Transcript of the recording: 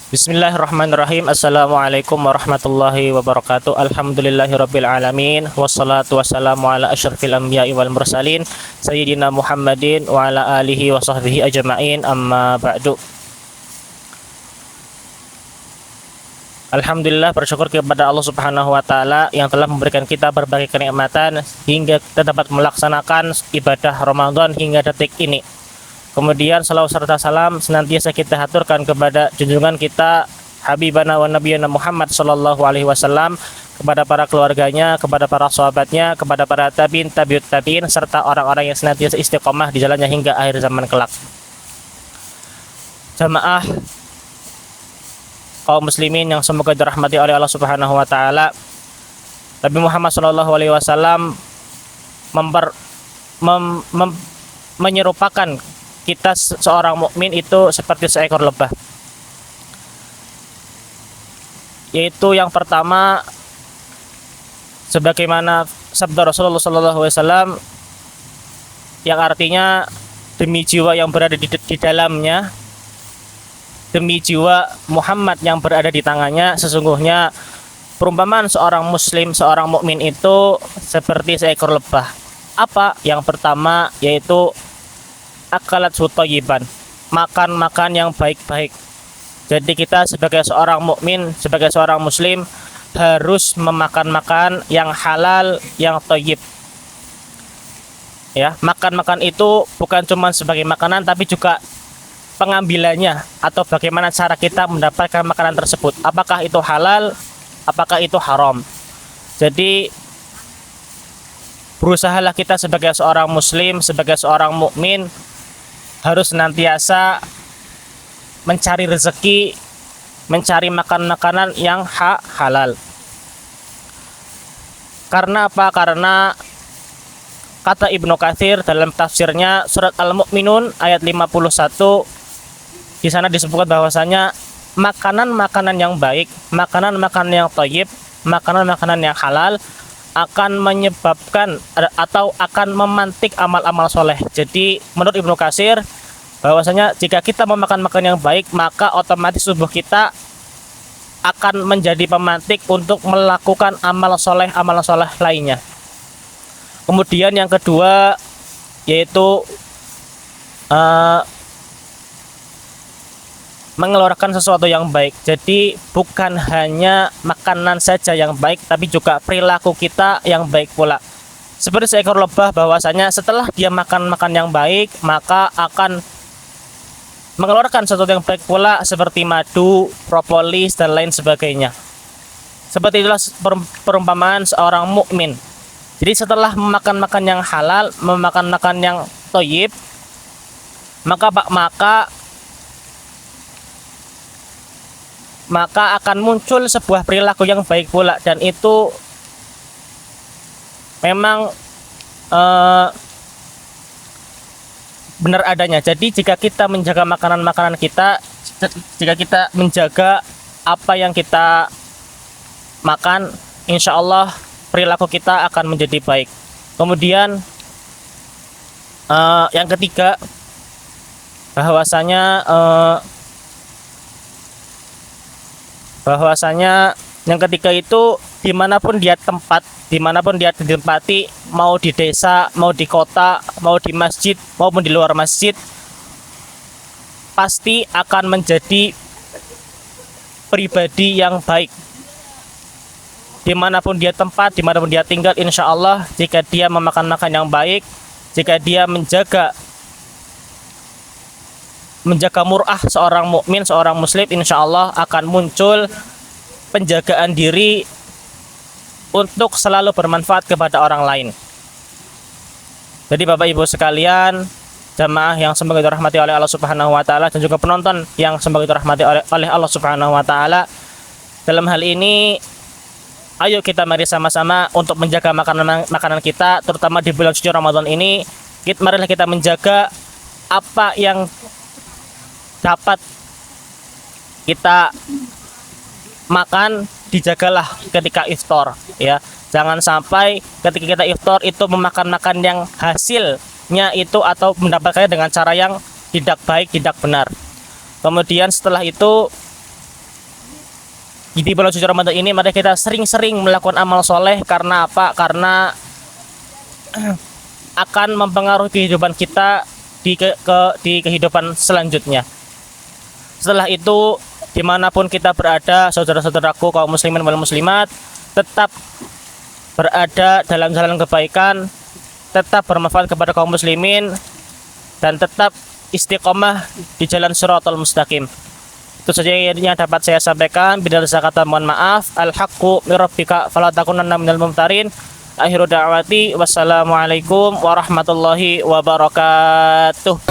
Bismillahirrahmanirrahim. Assalamualaikum warahmatullahi wabarakatuh. Alhamdulillahirabbil alamin wassalatu wassalamu ala asyrafil anbiya'i wal mursalin sayyidina Muhammadin wa ala alihi wa sahbihi ajma'in, amma ba'du. Alhamdulillah, bersyukur kepada Allah Subhanahu wa taala yang telah memberikan kita berbagai kenikmatan hingga kita dapat melaksanakan ibadah Ramadan hingga detik ini. Kemudian salawat serta salam senantiasa kita haturkan kepada junjungan kita Habibana wa Nabiyana Muhammad sallallahu alaihi wasallam, kepada para keluarganya, kepada para sahabatnya, kepada para tabi'in, tabi'ut tabi'in, serta orang-orang yang senantiasa istiqomah di jalannya hingga akhir zaman kelak. Jamaah kaum muslimin yang semoga dirahmati oleh Allah Subhanahu wa taala, Nabi Muhammad sallallahu alaihi wasallam menyerupakan kita seorang mukmin itu seperti seekor lebah. Yaitu yang pertama, sebagaimana sabda Rasulullah sallallahu alaihi wasallam yang artinya demi jiwa yang berada di dalamnya, demi jiwa Muhammad yang berada di tangannya, sesungguhnya perumpamaan seorang muslim, seorang mukmin itu seperti seekor lebah. Apa? Yang pertama yaitu akalat sutayyiban, makan yang baik-baik. Jadi kita sebagai seorang mukmin, sebagai seorang muslim harus memakan yang halal, yang thayyib. Ya, makan itu bukan cuma sebagai makanan tapi juga pengambilannya atau bagaimana cara kita mendapatkan makanan tersebut. Apakah itu halal, apakah itu haram. Jadi berusahalah kita sebagai seorang muslim, sebagai seorang mukmin harus senantiasa mencari rezeki, mencari makanan yang halal. Karena apa? Karena kata Ibnu Katsir dalam tafsirnya surat Al-Mu'minun ayat 51, di sana disebutkan bahwasanya makanan yang baik, makanan yang thayyib, makanan yang halal akan menyebabkan atau akan memantik amal-amal soleh. Jadi menurut Ibnu Katsir bahwasanya jika kita memakan yang baik, maka otomatis tubuh kita akan menjadi pemantik untuk melakukan amal soleh lainnya. Kemudian yang kedua yaitu mengeluarkan sesuatu yang baik. Jadi bukan hanya makanan saja yang baik, tapi juga perilaku kita yang baik pula. Seperti seekor lebah, bahwasanya setelah dia makan yang baik, maka akan mengeluarkan sesuatu yang baik pula seperti madu, propolis, dan lain sebagainya. Seperti itulah perumpamaan seorang mukmin. Jadi setelah memakan yang halal, memakan yang thayyib, maka akan muncul sebuah perilaku yang baik pula, dan itu memang benar adanya. Jadi jika kita menjaga makanan kita, jika kita menjaga apa yang kita makan, insya Allah perilaku kita akan menjadi baik. Kemudian yang ketiga, bahwasanya yang ketiga itu dimanapun dia ditempati, mau di desa, mau di kota, mau di masjid, maupun di luar masjid, pasti akan menjadi pribadi yang baik. Dimanapun dia tinggal, insya Allah jika dia memakan yang baik, jika dia menjaga mur'ah seorang mukmin, seorang muslim, insya Allah akan muncul penjagaan diri untuk selalu bermanfaat kepada orang lain. Jadi Bapak Ibu sekalian, jamaah yang semoga dirahmati oleh Allah Subhanahu wa taala, dan juga penonton yang semoga dirahmati oleh Allah Subhanahu wa taala, dalam hal ini ayo kita mari sama-sama untuk menjaga makanan kita, terutama di bulan suci Ramadan ini. Marilah kita menjaga apa yang dapat kita makan, dijagalah ketika iftar, ya. Jangan sampai ketika kita iftar itu memakan yang hasilnya itu atau mendapatkannya dengan cara yang tidak baik, tidak benar. Kemudian setelah itu di bulan suci Ramadan ini mari kita sering-sering melakukan amal soleh. Karena apa? Karena akan mempengaruhi kehidupan kita di kehidupan selanjutnya. Setelah itu, dimanapun kita berada, saudara-saudaraku kaum muslimin wal muslimat, tetap berada dalam jalan kebaikan, tetap bermanfaat kepada kaum muslimin, dan tetap istiqomah di jalan Shiratal Mustaqim. Itu saja yang dapat saya sampaikan. Bila ada kata mohon maaf. Al-haqqu min rabbika fala takunanna minal mumtarin. Akhiru da'wati wassalamualaikum warahmatullahi wabarakatuh.